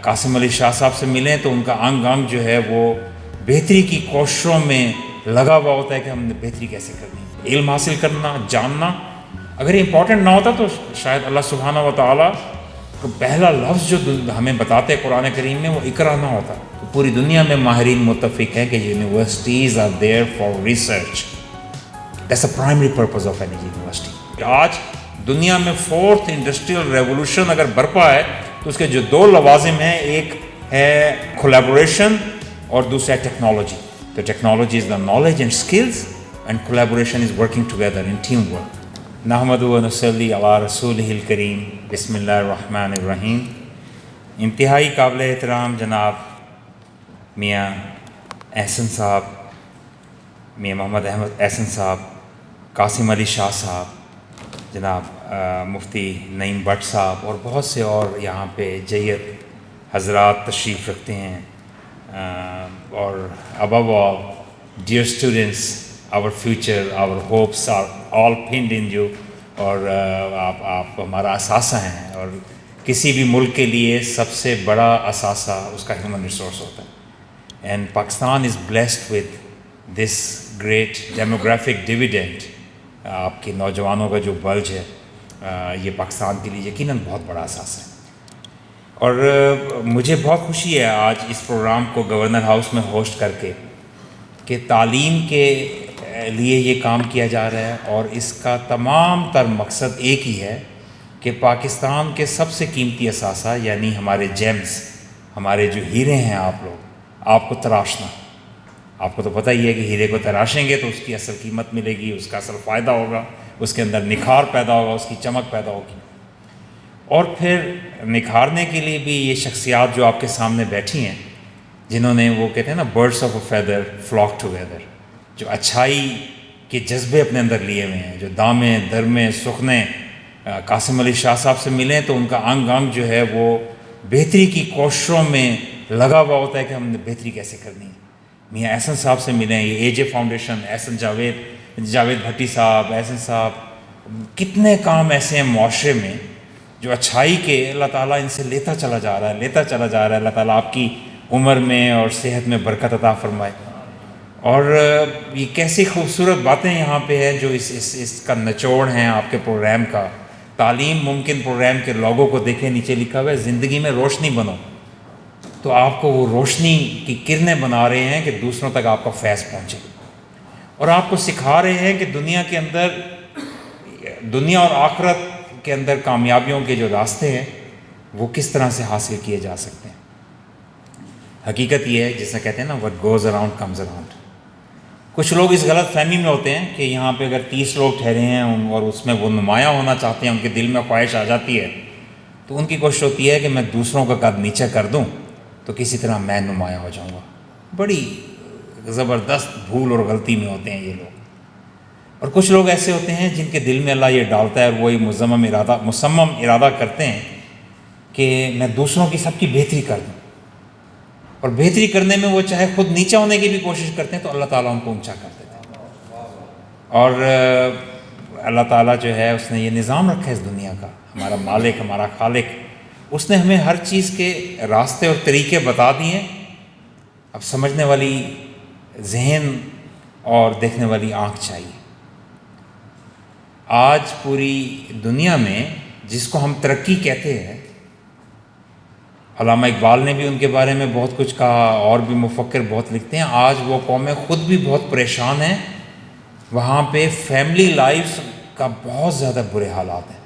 قاسم علی شاہ صاحب سے ملیں تو ان کا انگ انگ جو ہے وہ بہتری کی کوششوں میں لگا ہوا ہوتا ہے کہ ہم نے بہتری کیسے کرنی ہے. علم حاصل کرنا، جاننا اگر یہ امپورٹنٹ نہ ہوتا تو شاید اللہ سبحانہ و تعالیٰ کو پہلا لفظ جو ہمیں بتاتے قرآن کریم میں وہ اقرا نہ ہوتا. تو پوری دنیا میں ماہرین متفق ہیں کہ universities are there for research. That's a primary purpose of any university. آج دنیا میں 4th انڈسٹریل ریولوشن اگر برپا ہے تو اس کے جو 2 لوازم ہیں، ایک ہے کولیبوریشن اور دوسرا ہے ٹیکنالوجی. تو technology is the knowledge and skills and collaboration is working together in team work. نحمد و نصلی علی رسولہ الکریم. بسم اللہ الرحمن الرحیم. انتہائی قابل احترام جناب میاں احسن صاحب، میاں محمد احمد احسن صاحب، قاسم علی شاہ صاحب، جناب مفتی نعیم بٹ صاحب اور بہت سے اور یہاں پہ جید حضرات تشریف رکھتے ہیں. اور above all, dear students, our future, our hopes are all pinned in you. اور آپ ہمارا اثاثہ ہیں، اور کسی بھی ملک کے لیے سب سے بڑا اثاثہ اس کا ہیومن ریسورس ہوتا ہے. And Pakistan is blessed with this great demographic dividend. آپ کے نوجوانوں کا جو بلج ہے یہ پاکستان کے لیے یقیناً بہت بڑا اثاثہ ہے. اور مجھے بہت خوشی ہے آج اس پروگرام کو گورنر ہاؤس میں ہوسٹ کر کے کہ تعلیم کے لیے یہ کام کیا جا رہا ہے، اور اس کا تمام تر مقصد ایک ہی ہے کہ پاکستان کے سب سے قیمتی اثاثہ یعنی ہمارے جیمز، ہمارے جو ہیرے ہیں آپ لوگ، آپ کو تراشنا. آپ کو تو پتہ ہی ہے کہ ہیرے کو تراشیں گے تو اس کی اصل قیمت ملے گی، اس کا اصل فائدہ ہوگا، اس کے اندر نکھار پیدا ہوگا، اس کی چمک پیدا ہوگی. اور پھر نکھارنے کے لیے بھی یہ شخصیات جو آپ کے سامنے بیٹھی ہیں، جنہوں نے وہ کہتے ہیں نا birds of a feather flock together, جو اچھائی کے جذبے اپنے اندر لیے ہوئے ہیں، جو دامیں درمیں سخنے قاسم علی شاہ صاحب سے ملیں تو ان کا انگ انگ جو ہے وہ بہتری کی کوششوں میں لگا ہوا ہوتا ہے کہ ہم نے بہتری کیسے کرنی ہے. میاں احسن صاحب سے ملیں، یہ اے جے فاؤنڈیشن، احسن جاوید بھٹی صاحب، احسن صاحب، کتنے کام ایسے ہیں معاشرے میں جو اچھائی کے اللہ تعالیٰ ان سے لیتا چلا جا رہا ہے. اللہ تعالیٰ آپ کی عمر میں اور صحت میں برکت عطا فرمائے. اور یہ کیسی خوبصورت باتیں یہاں پہ ہیں جو اس کا نچوڑ ہیں آپ کے پروگرام کا. تعلیم ممکن پروگرام کے لوگوں کو دیکھیں، نیچے لکھا ہوا ہے زندگی میں روشنی بنو. تو آپ کو وہ روشنی کی کرنیں بنا رہے ہیں کہ دوسروں تک آپ کا فیض پہنچے، اور آپ کو سکھا رہے ہیں کہ دنیا کے اندر، دنیا اور آخرت کے اندر کامیابیوں کے جو راستے ہیں وہ کس طرح سے حاصل کیے جا سکتے ہیں. حقیقت یہ ہے جسے کہتے ہیں نا what goes around comes around. کچھ لوگ اس غلط فہمی میں ہوتے ہیں کہ یہاں پہ اگر 30 لوگ ٹھہرے ہیں اور اس میں وہ نمایاں ہونا چاہتے ہیں، ان کے دل میں خواہش آ جاتی ہے تو ان کی کوشش ہوتی ہے کہ میں دوسروں کا قد نیچے کر دوں تو کسی طرح میں نمایاں ہو جاؤں گا. بڑی زبردست بھول اور غلطی میں ہوتے ہیں یہ لوگ. اور کچھ لوگ ایسے ہوتے ہیں جن کے دل میں اللہ یہ ڈالتا ہے اور وہی مصمم ارادہ کرتے ہیں کہ میں دوسروں کی سب کی بہتری کر دوں، اور بہتری کرنے میں وہ چاہے خود نیچے ہونے کی بھی کوشش کرتے ہیں تو اللہ تعالیٰ ان کو اونچا کر دیتے ہیں. اور اللہ تعالیٰ جو ہے اس نے یہ نظام رکھا ہے اس دنیا کا، ہمارا مالک، ہمارا خالق، اس نے ہمیں ہر چیز کے راستے اور طریقے بتا دیے. اب سمجھنے والی ذہن اور دیکھنے والی آنکھ چاہیے. آج پوری دنیا میں جس کو ہم ترقی کہتے ہیں، علامہ اقبال نے بھی ان کے بارے میں بہت کچھ کہا، اور بھی مفکر بہت لکھتے ہیں. آج وہ قومیں خود بھی بہت پریشان ہیں. وہاں پہ فیملی لائف کا بہت زیادہ برے حالات ہیں.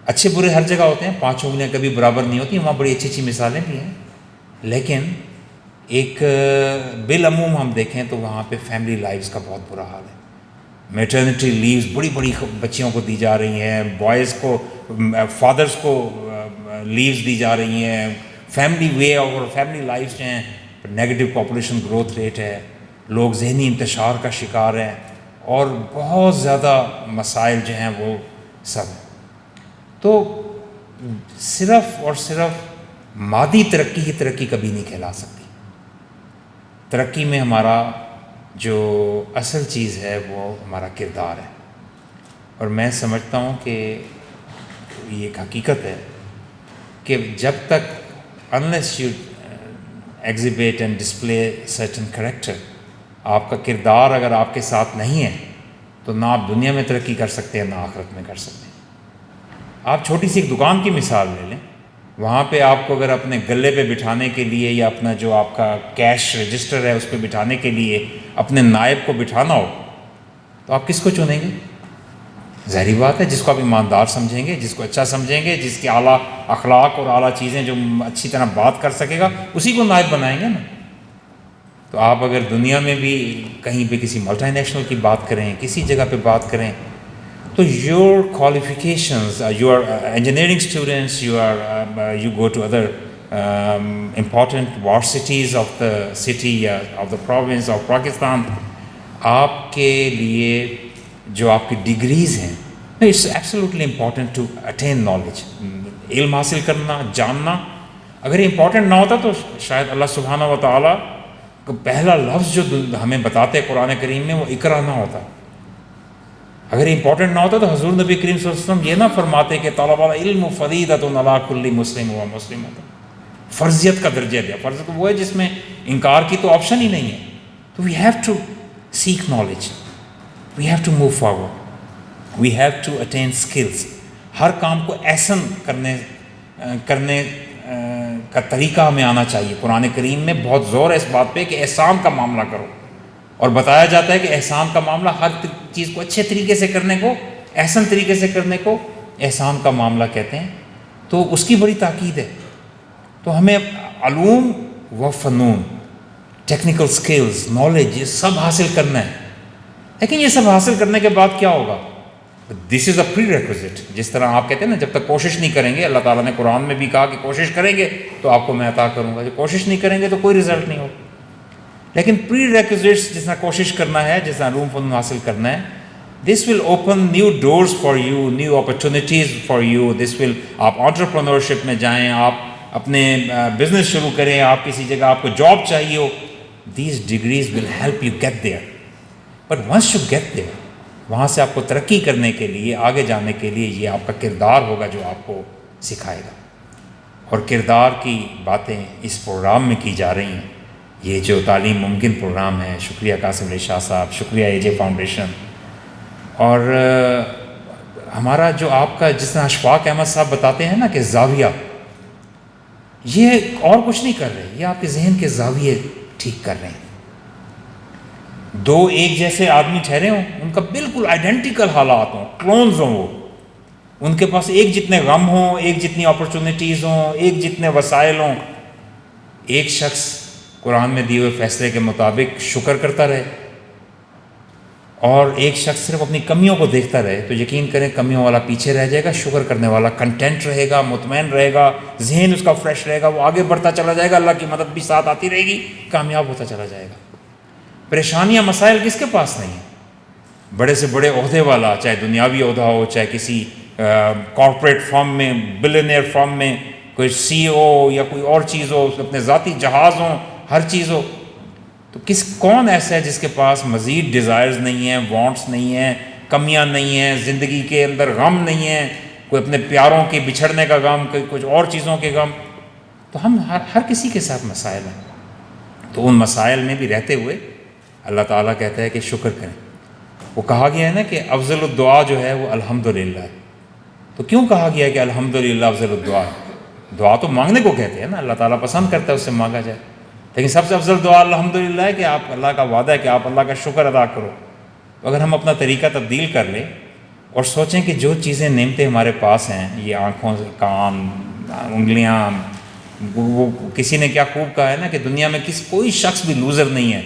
اچھے برے ہر جگہ ہوتے ہیں، 5 انگلیاں کبھی برابر نہیں ہوتی، وہاں بڑی اچھی مثالیں بھی ہیں. لیکن ایک بالعموم ہم دیکھیں تو وہاں پہ فیملی لائفز کا بہت برا حال ہے. میٹرنٹی لیوز بڑی بچیوں کو دی جا رہی ہیں، بوائز کو، فادرز کو لیوز دی جا رہی ہیں. فیملی وے اور فیملی لائفز جو ہیں، نیگیٹو پاپولیشن گروتھ ریٹ ہے، لوگ ذہنی انتشار کا شکار ہیں، اور بہت زیادہ مسائل جو ہیں وہ سب ہیں. تو صرف اور صرف مادی ترقی ہی ترقی کبھی نہیں کہلا سکتی. ترقی میں ہمارا جو اصل چیز ہے وہ ہمارا کردار ہے. اور میں سمجھتا ہوں کہ یہ ایک حقیقت ہے کہ جب تک unless you exhibit and display certain character, آپ کا کردار اگر آپ کے ساتھ نہیں ہے تو نہ آپ دنیا میں ترقی کر سکتے ہیں نہ آخرت میں کر سکتے ہیں۔ آپ چھوٹی سی ایک دکان کی مثال لے لیں، وہاں پہ آپ کو اگر اپنے گلے پہ بٹھانے کے لیے یا اپنا جو آپ کا کیش رجسٹر ہے اس پہ بٹھانے کے لیے اپنے نائب کو بٹھانا ہو تو آپ کس کو چنیں گے؟ ظاہری بات ہے جس کو آپ ایماندار سمجھیں گے، جس کو اچھا سمجھیں گے، جس کے اعلیٰ اخلاق اور اعلیٰ چیزیں جو اچھی طرح بات کر سکے گا، اسی کو نائب بنائیں گے نا۔ تو آپ اگر دنیا میں بھی کہیں پہ کسی ملٹی نیشنل کی بات کریں، کسی جگہ پہ بات کریں، تو your qualifications, you are engineering students, you go to other important varsities of the city, of the province of Pakistan، آپ کے لیے جو آپ کی ڈگریز ہیں، it's absolutely important to attain knowledge, علم حاصل کرنا، جاننا۔ اگر یہ امپورٹنٹ نہ ہوتا تو شاید اللہ سبحانہ و تعالیٰ کا پہلا لفظ جو ہمیں بتاتے قرآن کریم میں وہ اقرا نہ ہوتا۔ اگر امپورٹنٹ نہ ہوتا تو حضور نبی کریم صلی اللہ علیہ وسلم یہ نہ فرماتے کہ طلب العلم فریضۃ علی کل مسلم و مسلمۃ، فرضیت کا درجہ دیا۔ فرضیت وہ ہے جس میں انکار کی تو آپشن ہی نہیں ہے۔ تو we have to seek knowledge, we have to move forward, we have to attain skills. ہر کام کو احسن کرنے کا طریقہ ہمیں آنا چاہیے۔ قرآن کریم میں بہت زور ہے اس بات پہ کہ احسان کا معاملہ کرو، اور بتایا جاتا ہے کہ احسان کا معاملہ ہر چیز کو اچھے طریقے سے کرنے کو، احسن طریقے سے کرنے کو احسان کا معاملہ کہتے ہیں۔ تو اس کی بڑی تاکید ہے۔ تو ہمیں علوم و فنون، ٹیکنیکل سکلز، نالج، یہ سب حاصل کرنا ہے۔ لیکن یہ سب حاصل کرنے کے بعد کیا ہوگا؟ دس از اے پری ریکوزٹ۔ جس طرح آپ کہتے ہیں نا جب تک کوشش نہیں کریں گے، اللہ تعالیٰ نے قرآن میں بھی کہا کہ کوشش کریں گے تو آپ کو میں عطا کروں گا، جب کوشش نہیں کریں گے تو کوئی رزلٹ نہیں ہوگا۔ لیکن پری ریکوزٹس جس طرح کوشش کرنا ہے، جس طرح علوم فنون حاصل کرنا ہے، this will open new doors for you, new opportunities for you. This will, آپ انٹرپرنورشپ میں جائیں، آپ اپنے بزنس شروع کریں، آپ کسی جگہ آپ کو جاب چاہیے ہو، these degrees will help you get there. But once you get there, وہاں سے آپ کو ترقی کرنے کے لیے، آگے جانے کے لیے یہ آپ کا کردار ہوگا جو آپ کو سکھائے گا۔ اور کردار کی باتیں اس پروگرام میں کی جا رہی ہیں، یہ جو تعلیم ممکن پروگرام ہے۔ شکریہ قاسم علی شاہ صاحب، شکریہ اے جے فاؤنڈیشن، اور ہمارا جو آپ کا جس طرح اشفاق احمد صاحب بتاتے ہیں نا کہ زاویہ، یہ اور کچھ نہیں کر رہے، یہ آپ کے ذہن کے زاویے ٹھیک کر رہے ہیں۔ دو ایک جیسے آدمی ٹھہرے ہوں، ان کا بالکل آئیڈینٹیکل حالات ہوں، کلونز ہوں، وہ ان کے پاس ایک جتنے غم ہوں، ایک جتنی اپرچونیٹیز ہوں، ایک جتنے وسائل ہوں، ایک شخص قرآن میں دیے ہوئے فیصلے کے مطابق شکر کرتا رہے اور ایک شخص صرف اپنی کمیوں کو دیکھتا رہے، تو یقین کریں کمیوں والا پیچھے رہ جائے گا، شکر کرنے والا کنٹینٹ رہے گا، مطمئن رہے گا، ذہن اس کا فریش رہے گا، وہ آگے بڑھتا چلا جائے گا، اللہ کی مدد بھی ساتھ آتی رہے گی، کامیاب ہوتا چلا جائے گا۔ پریشانیاں، مسائل کس کے پاس نہیں ہیں؟ بڑے سے بڑے عہدے والا، چاہے دنیاوی عہدہ ہو، چاہے کسی کارپوریٹ فرم میں، بلینئر فرم میں کوئی سی او یا کوئی اور چیز ہو، اپنے ذاتی جہاز ہوں، ہر چیز ہو، تو کون ایسا ہے جس کے پاس مزید ڈیزائرز نہیں ہیں، وانٹس نہیں ہیں، کمیاں نہیں ہیں، زندگی کے اندر غم نہیں ہیں، کوئی اپنے پیاروں کے بچھڑنے کا غم، کوئی کچھ اور چیزوں کے غم؟ تو ہم ہر کسی کے ساتھ مسائل ہیں۔ تو ان مسائل میں بھی رہتے ہوئے اللہ تعالیٰ کہتا ہے کہ شکر کریں۔ وہ کہا گیا ہے نا کہ افضل الدعا جو ہے وہ الحمدللہ ہے۔ تو کیوں کہا گیا ہے کہ الحمدللہ افضل الدعا ہے؟ دعا تو مانگنے کو کہتے ہیں نا، اللہ تعالیٰ پسند کرتا ہے اس سے مانگا جائے، لیکن سب سے افضل دعا الحمدللہ ہے کہ آپ، اللہ کا وعدہ ہے کہ آپ اللہ کا شکر ادا کرو۔ تو اگر ہم اپنا طریقہ تبدیل کر لیں اور سوچیں کہ جو چیزیں نعمتیں ہمارے پاس ہیں، یہ آنکھوں، کان، انگلیاں، وہ کسی نے کیا خوب کہا ہے نا کہ دنیا میں کوئی شخص بھی لوزر نہیں ہے،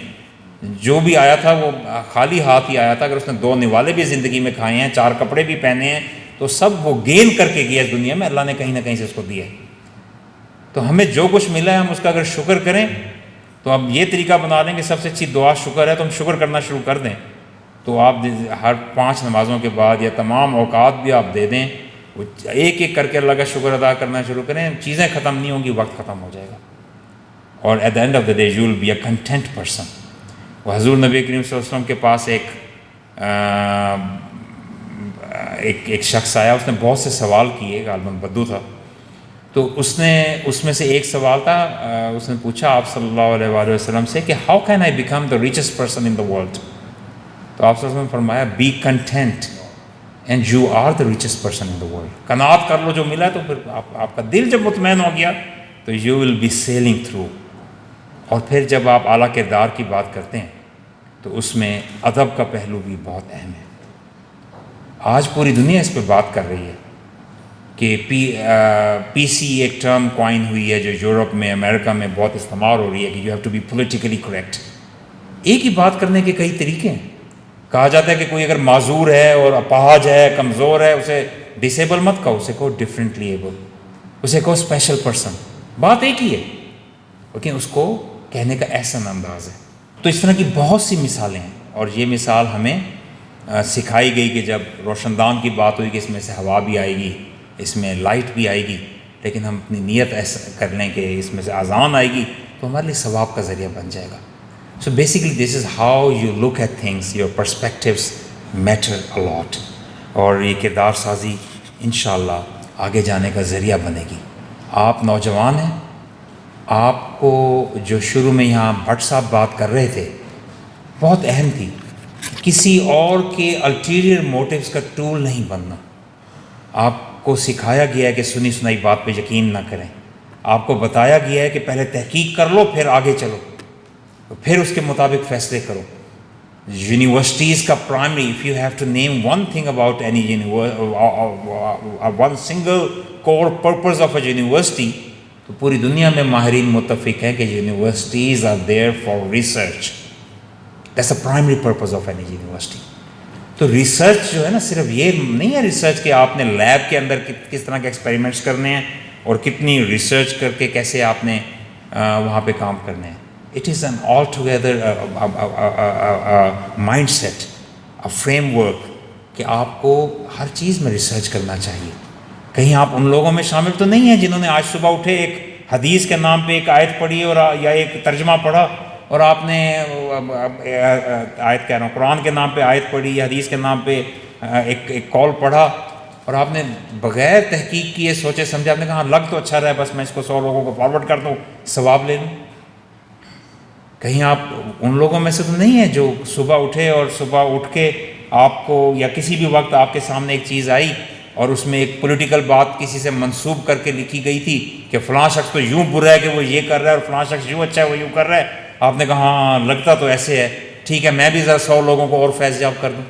جو بھی آیا تھا وہ خالی ہاتھ ہی آیا تھا۔ اگر اس نے 2 نوالے بھی زندگی میں کھائے ہیں، 4 کپڑے بھی پہنے ہیں، تو سب وہ گین کر کے گیا اس دنیا میں، اللہ نے کہیں نہ کہیں سے اس کو دیا ہے۔ تو ہمیں جو کچھ ملا ہے ہم اس کا اگر شکر کریں، تو اب یہ طریقہ بنا لیں کہ سب سے اچھی دعا شکر ہے، تو ہم شکر کرنا شروع کر دیں۔ تو آپ ہر 5 نمازوں کے بعد یا تمام اوقات بھی آپ دے دیں، وہ ایک ایک کر کے اللہ کا شکر ادا کرنا شروع کریں، چیزیں ختم نہیں ہوں گی، وقت ختم ہو جائے گا، اور at the end of the day you will be a content person. وہ حضور نبی کریم صلی اللہ علیہ وسلم کے پاس ایک شخص آیا، اس نے بہت سے سوال کیے، غالباً بدو تھا، تو اس میں سے ایک سوال تھا، اس نے پوچھا آپ صلی اللہ علیہ وآلہ وسلم سے کہ how can I become the richest person in the world? تو آپ صلی اللہ علیہ وسلم نے فرمایا be content and you are the richest person in the world. قناعت کر لو جو ملا ہے، تو پھر آپ کا دل جب مطمئن ہو گیا تو you will be sailing through. اور پھر جب آپ اعلیٰ کردار کی بات کرتے ہیں تو اس میں ادب کا پہلو بھی بہت اہم ہے. آج پوری دنیا اس پہ بات کر رہی ہے کہ پی سی ایک ٹرم کوائن ہوئی ہے جو یورپ میں، امریکہ میں بہت استعمال ہو رہی ہے کہ you have to be politically correct. ایک ہی بات کرنے کے کئی طریقے ہیں. کہا جاتا ہے کہ کوئی اگر معذور ہے اور اپاہج ہے، کمزور ہے، اسے ڈسیبل مت کہو، اسے کہو ڈفرینٹلی ایبل، اسے کہو اسپیشل پرسن. بات ایک ہی ہے لیکن اس کو کہنے کا احسن انداز ہے. تو اس طرح کی بہت سی مثالیں ہیں، اور یہ مثال ہمیں سکھائی گئی کہ جب روشن دان کی بات ہوئی کہ اس میں سے ہوا بھی آئے گی، اس میں لائٹ بھی آئے گی، لیکن ہم اپنی نیت ایسا کر لیں کہ اس میں سے اذان آئے گی تو ہمارے لیے ثواب کا ذریعہ بن جائے گا. So basically this is how you look at things, your perspectives matter a lot. اور یہ کردار سازی انشاءاللہ آگے جانے کا ذریعہ بنے گی. آپ نوجوان ہیں، آپ کو جو شروع میں یہاں بھٹ صاحب بات کر رہے تھے بہت اہم تھی. کسی اور کے الٹیریئر موٹیوز کا ٹول نہیں بننا. آپ کو سکھایا گیا ہے کہ سنی سنائی بات پہ یقین نہ کریں. آپ کو بتایا گیا ہے کہ پہلے تحقیق کر لو پھر آگے چلو، پھر اس کے مطابق فیصلے کرو. یونیورسٹیز کا primary, if you have to name one thing about any one single core purpose of a university, تو پوری دنیا میں ماہرین متفق ہیں کہ universities are there for research. That's a primary purpose of any university. تو ریسرچ جو ہے نا، صرف یہ نہیں ہے ریسرچ کہ آپ نے لیب کے اندر کس طرح کے ایکسپیریمنٹس کرنے ہیں اور کتنی ریسرچ کر کے کیسے آپ نے وہاں پہ کام کرنے ہیں. It is an altogether mindset, a framework کہ آپ کو ہر چیز میں ریسرچ کرنا چاہیے. کہیں آپ ان لوگوں میں شامل تو نہیں ہیں جنہوں نے آج صبح اٹھے ایک حدیث کے نام پہ ایک آیت پڑھی اور یا ایک ترجمہ پڑھا، اور آپ نے آیت کہہ رہا ہوں، قرآن کے نام پہ آیت پڑھی یا حدیث کے نام پہ ایک کال پڑھا، اور آپ نے بغیر تحقیق کیے سوچے سمجھے آپ نے کہا ہاں لگ تو اچھا رہا ہے، بس میں اس کو 100 لوگوں کو فارورڈ کر دوں، ثواب لے لوں. کہیں آپ ان لوگوں میں سے تو نہیں ہیں جو صبح اٹھے اور صبح اٹھ کے آپ کو یا کسی بھی وقت آپ کے سامنے ایک چیز آئی اور اس میں ایک پولیٹیکل بات کسی سے منسوب کر کے لکھی گئی تھی کہ فلاں شخص تو یوں برا ہے کہ وہ یہ کر رہا ہے اور فلاں شخص یوں اچھا ہے وہ یوں کر رہا ہے. آپ نے کہا ہاں لگتا تو ایسے ہے، ٹھیک ہے میں بھی ذرا 100 لوگوں کو اور فیض یاب کر دوں.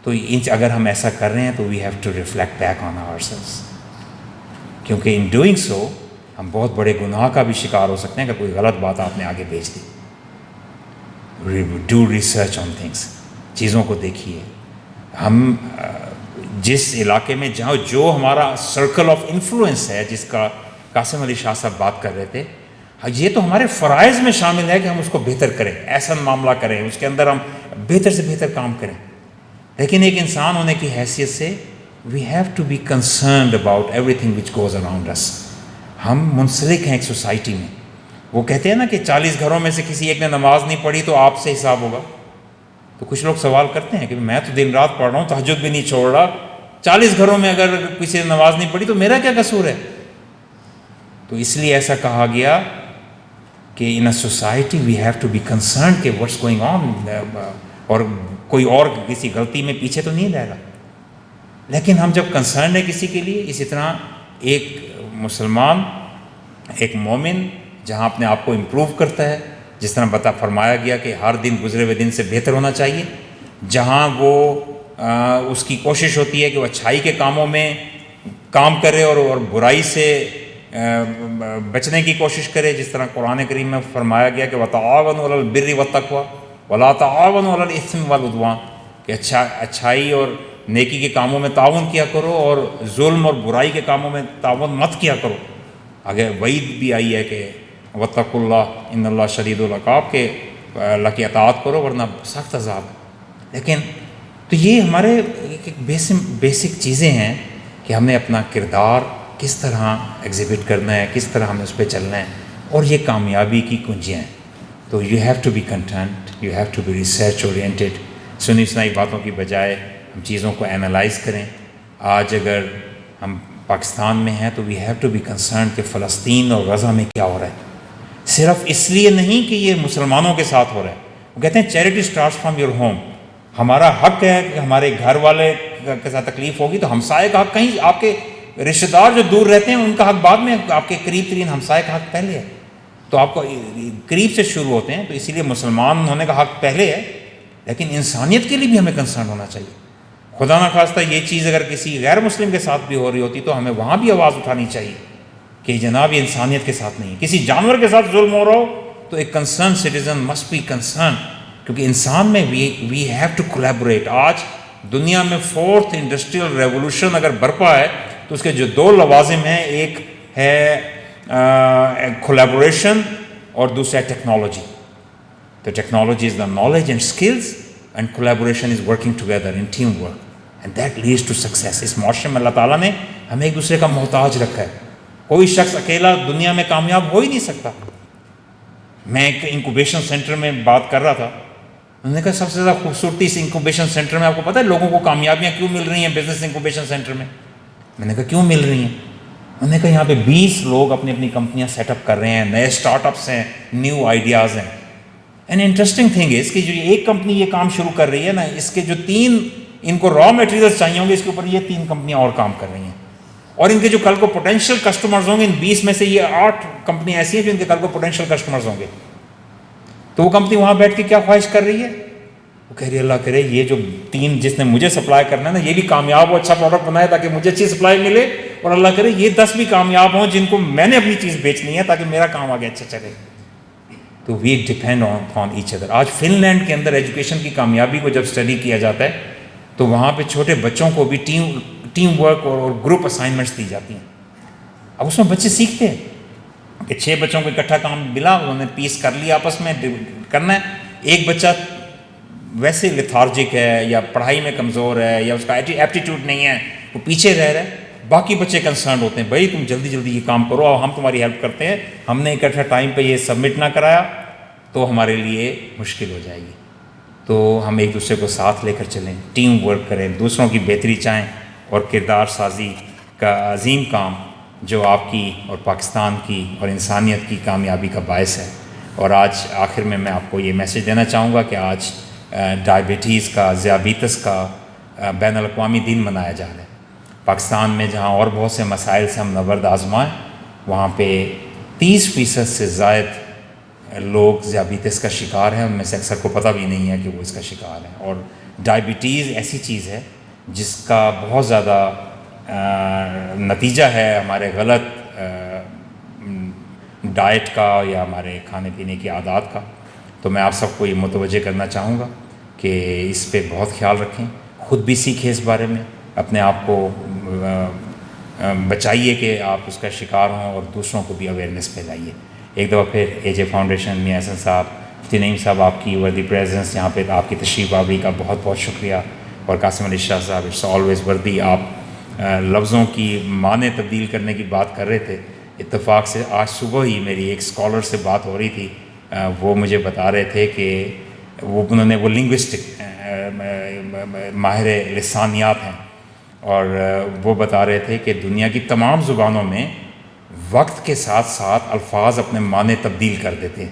تو اگر ہم ایسا کر رہے ہیں تو we have to reflect back on ourselves, کیونکہ ان ڈوئنگ سو ہم بہت بڑے گناہ کا بھی شکار ہو سکتے ہیں اگر کوئی غلط بات آپ نے آگے بھیج دی. ڈو ریسرچ آن تھنگس، چیزوں کو دیکھیے. ہم جس علاقے میں جہاں جو ہمارا سرکل آف انفلوئنس ہے، جس کا قاسم علی شاہ صاحب بات کر رہے تھے، یہ تو ہمارے فرائض میں شامل ہے کہ ہم اس کو بہتر کریں، احسن معاملہ کریں، اس کے اندر ہم بہتر سے بہتر کام کریں. لیکن ایک انسان ہونے کی حیثیت سے we have to be concerned about everything which goes around us. ہم منسلک ہیں ایک سوسائٹی میں. وہ کہتے ہیں نا کہ 40 گھروں میں سے کسی ایک نے نماز نہیں پڑھی تو آپ سے حساب ہوگا. تو کچھ لوگ سوال کرتے ہیں کہ میں تو دن رات پڑھ رہا ہوں، تہجد بھی نہیں چھوڑ رہا، 40 گھروں میں اگر کسی نے نماز نہیں پڑھی تو میرا کیا قصور ہے؟ تو اس لیے ایسا کہا گیا کہ in a society we have to be concerned کہ واٹس گوئنگ آن، اور کوئی اور کسی غلطی میں پیچھے تو نہیں رہ رہا. لیکن ہم جب کنسرن ہے کسی کے لیے، اسی طرح ایک مسلمان، ایک مومن جہاں اپنے آپ کو امپروو کرتا ہے، جس طرح فرمایا گیا کہ ہر دن گزرے ہوئے دن سے بہتر ہونا چاہیے، جہاں وہ اس کی کوشش ہوتی ہے کہ وہ اچھائی کے کاموں میں کام کرے اور برائی سے بچنے کی کوشش کرے، جس طرح قرآن کریم میں فرمایا گیا کہ وَتَعَاوَنُوا عَلَى الْبِرِّ وَالتَّقْوَىٰ وَلَا تَعَاوَنُوا عَلَى الْإِثْمِ وَالْعُدْوَانِ، کہ اچھائی اور نیکی کے کاموں میں تعاون کیا کرو اور ظلم اور برائی کے کاموں میں تعاون مت کیا کرو. آگے وعید بھی آئی ہے کہ وَاتَّقُوا اللَّهَ إِنَّ اللَّهَ شَدِيدُ الْعِقَابِ، کہ اللہ کی اطاعت کرو ورنہ سخت عذاب. لیکن تو یہ ہمارے ایک بیسک چیزیں ہیں کہ ہم نے اپنا کردار کس طرح ایگزیبٹ کرنا ہے، کس طرح ہمیں اس پہ چلنا ہے، اور یہ کامیابی کی کنجیاں ہیں. تو you have to be content, you have to be research oriented. سنی سنائی باتوں کی بجائے ہم چیزوں کو اینالائز کریں. آج اگر ہم پاکستان میں ہیں تو we have to be concern کہ فلسطین اور غزہ میں کیا ہو رہا ہے. صرف اس لیے نہیں کہ یہ مسلمانوں کے ساتھ ہو رہا ہے. وہ کہتے ہیں charity starts from your home. ہمارا حق ہے کہ ہمارے گھر والے کے ساتھ تکلیف ہوگی تو ہمسائے کا حق, کہیں آپ کے رشتہ دار جو دور رہتے ہیں ان کا حق بعد میں, آپ کے قریب ترین ہمسائے کا حق پہلے ہے. تو آپ کو قریب سے شروع ہوتے ہیں, تو اسی لیے مسلمان ہونے کا حق پہلے ہے. لیکن انسانیت کے لیے بھی ہمیں کنسرن ہونا چاہیے. خدا نہ خواستہ یہ چیز اگر کسی غیر مسلم کے ساتھ بھی ہو رہی ہوتی تو ہمیں وہاں بھی آواز اٹھانی چاہیے کہ جناب یہ انسانیت کے ساتھ نہیں. کسی جانور کے ساتھ ظلم ہو رہا ہو تو ایک concern citizen must be concern, کیونکہ انسان میں وی ہیو ٹو کولیبوریٹ. آج دنیا میں 4th انڈسٹریل ریولوشن اگر برپا ہے تو اس کے جو 2 لوازم ہیں, ایک ہے کولیبوریشن اور دوسرا ہے ٹیکنالوجی. تو technology is the knowledge and skills and collaboration is working together in team work and that leads to success. اس معاشرے میں اللہ تعالیٰ نے ہمیں ایک دوسرے کا محتاج رکھا ہے. کوئی شخص اکیلا دنیا میں کامیاب ہو ہی نہیں سکتا. میں ایک انکوبیشن سینٹر میں بات کر رہا تھا, انہوں نے کہا سب سے زیادہ خوبصورتی اس انکوبیشن سینٹر میں, آپ کو پتہ ہے لوگوں کو کامیابیاں کیوں مل رہی ہیں بزنس انکوبیشن سینٹر میں؟ میں نے کہا کیوں مل رہی ہیں؟ انہوں نے کہا یہاں پہ 20 لوگ اپنی اپنی کمپنیاں سیٹ اپ کر رہے ہیں, نئے اسٹارٹ اپس ہیں, نیو آئیڈیاز ہیں. اینڈ انٹرسٹنگ تھنگ ہے اس کی, جو ایک کمپنی یہ کام شروع کر رہی ہے نا, اس کے جو 3 ان کو را میٹیریلس چاہیے ہوں گے, اس کے اوپر یہ 3 کمپنیاں اور کام کر رہی ہیں. اور ان کے جو کل کو پوٹینشیل کسٹمرز ہوں گے, ان 20 میں سے یہ 8 کمپنیاں ایسی ہیں جو ان کے کل کو پوٹینشیل کسٹمرز ہوں گے. تو وہ کمپنی وہاں بیٹھ کے کیا خواہش کر رہی ہے؟ وہ کہہ رہی ہے اللہ کرے یہ جو 3 جس نے مجھے سپلائی کرنا ہے نا, یہ بھی کامیاب ہو, اچھا پروڈکٹ بنائے تاکہ مجھے اچھی سپلائی ملے, اور اللہ کرے یہ 10 بھی کامیاب ہوں جن کو میں نے اپنی چیز بیچنی ہے تاکہ میرا کام آگے اچھا چلے. تو وی ڈپینڈ آن ایچ ادر. آج فن لینڈ کے اندر ایجوکیشن کی کامیابی کو جب اسٹڈی کیا جاتا ہے تو وہاں پہ چھوٹے بچوں کو بھی ٹیم ورک اور گروپ اسائنمنٹس دی جاتی ہیں. اب اس میں بچے سیکھتے ہیں کہ 6 بچوں کو اکٹھا کام ملا, انہوں نے پیس کر لیا آپس میں کرنا ہے. ایک بچہ ویسے لیتھارجک ہے یا پڑھائی میں کمزور ہے یا اس کا ایپٹیٹیوڈ نہیں ہے, وہ پیچھے رہ رہا ہے. باقی بچے کنسرنڈ ہوتے ہیں, بھائی تم جلدی جلدی یہ کام کرو اور ہم تمہاری ہیلپ کرتے ہیں, ہم نے اکٹھا ٹائم پہ یہ سبمٹ نہ کرایا تو ہمارے لیے مشکل ہو جائے گی. تو ہم ایک دوسرے کو ساتھ لے کر چلیں, ٹیم ورک کریں, دوسروں کی بہتری چاہیں, اور کردار سازی کا عظیم کام جو آپ کی اور پاکستان کی اور انسانیت کی کامیابی کا باعث ہے. اور آج آخر میں آپ کو یہ میسیج دینا چاہوں گا کہ آج ڈائبٹیز کا, ذیابیطس کا بین الاقوامی دن منایا جا رہا ہے. پاکستان میں جہاں اور بہت سے مسائل سے ہم نبرد آزمائیں, وہاں پہ 30% سے زائد لوگ ذیابیطس کا شکار ہیں. ان میں سے اکثر کو پتہ بھی نہیں ہے کہ وہ اس کا شکار ہیں. اور ڈائبٹیز ایسی چیز ہے جس کا بہت زیادہ نتیجہ ہے ہمارے غلط ڈائٹ کا یا ہمارے کھانے پینے کی عادات کا. تو میں آپ سب کو یہ متوجہ کرنا چاہوں گا کہ اس پہ بہت خیال رکھیں, خود بھی سیکھیں اس بارے میں, اپنے آپ کو بچائیے کہ آپ اس کا شکار ہوں, اور دوسروں کو بھی اویئرنیس پھیلائیے. ایک دفعہ پھر اے جے فاؤنڈیشن میاں حسن صاحب, مفتی نعیم صاحب, آپ کی وردی پریزنس یہاں پہ, آپ کی تشریف آوری کا بہت بہت شکریہ. اور قاسم علی شاہ صاحب, اٹس آلویز وردی. آپ لفظوں کی معنی تبدیل کرنے کی بات کر رہے تھے, اتفاق سے آج صبح ہی میری ایک اسکالر سے بات ہو رہی تھی, وہ مجھے بتا رہے تھے کہ انہوں نے وہ لنگوسٹک ماہر لسانیات ہیں, اور وہ بتا رہے تھے کہ دنیا کی تمام زبانوں میں وقت کے ساتھ ساتھ الفاظ اپنے معنی تبدیل کر دیتے ہیں.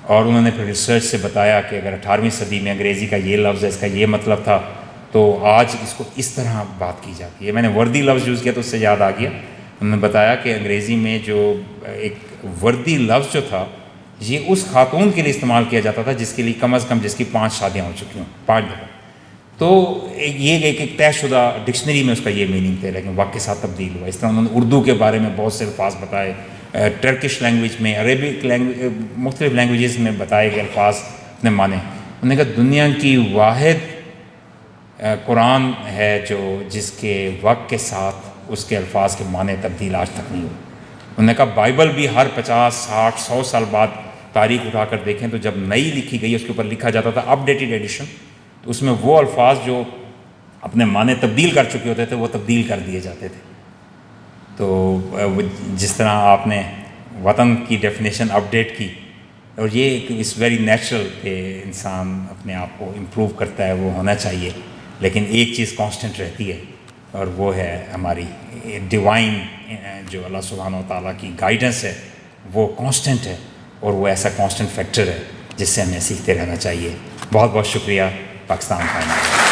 اور انہوں نے پھر ریسرچ سے بتایا کہ اگر 18ویں صدی میں انگریزی کا یہ لفظ ہے, اس کا یہ مطلب تھا, تو آج اس کو اس طرح بات کی جاتی ہے. میں نے وردی لفظ یوز کیا تو اس سے یاد آ گیا, انہوں نے بتایا کہ انگریزی میں جو ایک وردی لفظ جو تھا یہ اس خاتون کے لیے استعمال کیا جاتا تھا جس کے لیے کم از کم جس کی 5 شادیاں ہو چکی ہوں, 5 دفعہ. تو یہ ایک طے شدہ ڈکشنری میں اس کا یہ میننگ تھا, لیکن وقت کے ساتھ تبدیل ہوا. اس طرح انہوں نے اردو کے بارے میں بہت سے الفاظ بتائے, ٹرکش لینگویج میں, عربک لینگویج, مختلف لینگویجز میں بتائے گئے الفاظ اپنے معنی. انہوں نے کہا دنیا کی واحد قرآن ہے جو جس کے وقت کے ساتھ اس کے الفاظ کے معنی تبدیل آج تک نہیں ہوئے. انہوں نے کہا بائبل بھی ہر 50, 60, 100 سال بعد تاریخ اٹھا کر دیکھیں تو جب نئی لکھی گئی اس کے اوپر لکھا جاتا تھا اپ ڈیٹڈ ایڈیشن, تو اس میں وہ الفاظ جو اپنے معنی تبدیل کر چکے ہوتے تھے وہ تبدیل کر دیے جاتے تھے. تو جس طرح آپ نے وطن کی ڈیفینیشن اپ ڈیٹ کی, اور یہ اٹس ویری نیچرل کہ انسان اپنے آپ کو امپروو کرتا ہے, وہ ہونا چاہیے. لیکن ایک چیز کانسٹنٹ رہتی ہے, اور وہ ہے ہماری ڈیوائن جو اللہ سبحانہ و تعالیٰ کی گائیڈنس ہے، وہ کانسٹنٹ ہے، اور وہ ایسا کانسٹنٹ فیکٹر ہے جس سے ہمیں سیکھتے رہنا چاہیے۔ بہت بہت شکریہ۔ پاکستان فائنل۔